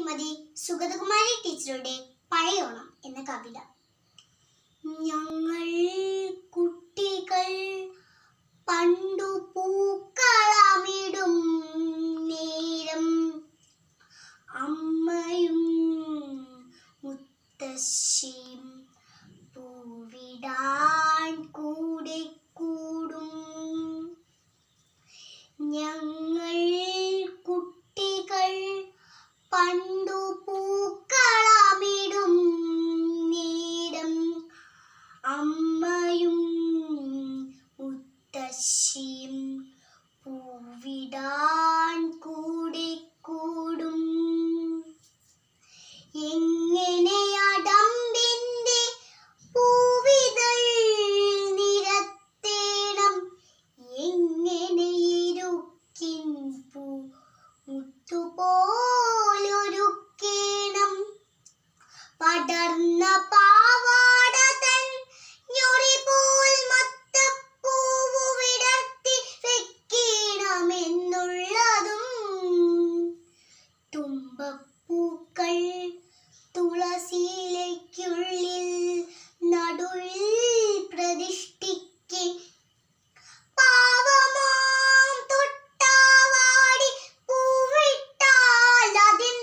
ശ്രീമതി സുഗതകുമാരി ടീച്ചറുടെ പഴയോണം എന്ന കവിത. ഞങ്ങൾ കുട്ടികൾ പണ്ടു പൂക്കളമിടും നേരം അമ്മയും മുത്തശ്ശിയും പൂവിടാൻ കൂടെ കൂടും. ഞങ്ങൾ കുട്ടികൾ പണ്ടു പൂക്കളമിടും നേരം അമ്മയും മുത്തശ്ശിയും പൂവിടാൻ കൂടെ കൂടും. എങ്ങനെയടമ്പിന്റെ പൂവിതൾ നിരത്തേണം, എങ്ങനെ ഇരുക്കിൻ പൂ മുത്തുപോലൊരുക്കേണം. പടർന്ന പാവാട തൻ ഞൊറി പോൽ മത്തപ്പൂവു വിടർത്തി വെക്കണമെന്നുള്ളതും. തുമ്പപ്പൂക്കൾ തുളസിയിലയ്ക്കുള്ളിൽ നടുവിൽ പ്രതിഷ്ഠിക്കെ, പാവമാം തൊട്ടാവാടി പൂവിട്ടാൽ അതിൻ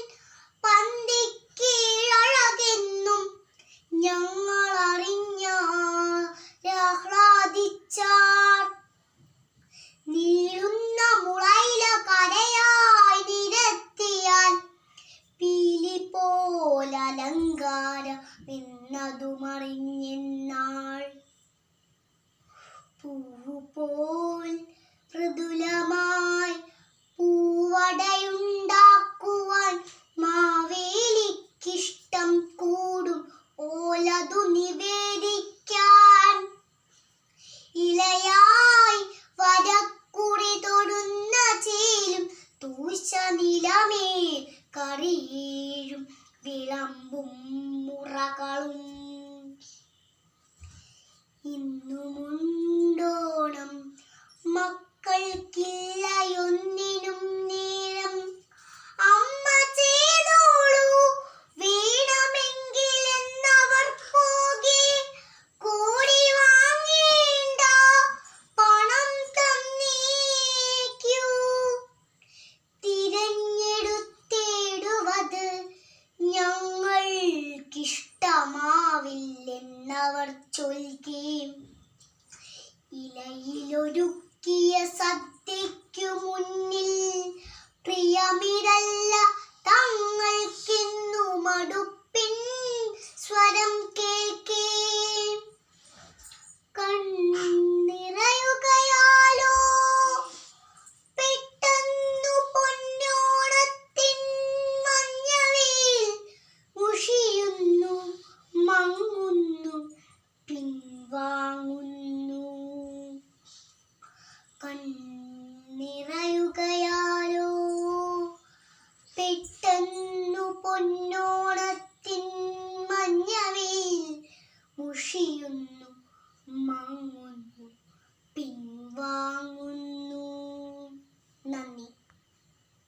പന്തിക്കീഴഴകെന്നും ഞങ്ങളറിഞ്ഞാഹ്ലാദിച്ചാർ. നീളുന്ന മുളയില കരയായി നിരത്തിയാൽ പീലി പോലലങ്കാരമെന്നതുമറിഞ്ഞെന്നാൾ. പൂവുപോൽ മൃദുലമായി പൂവടയുണ്ട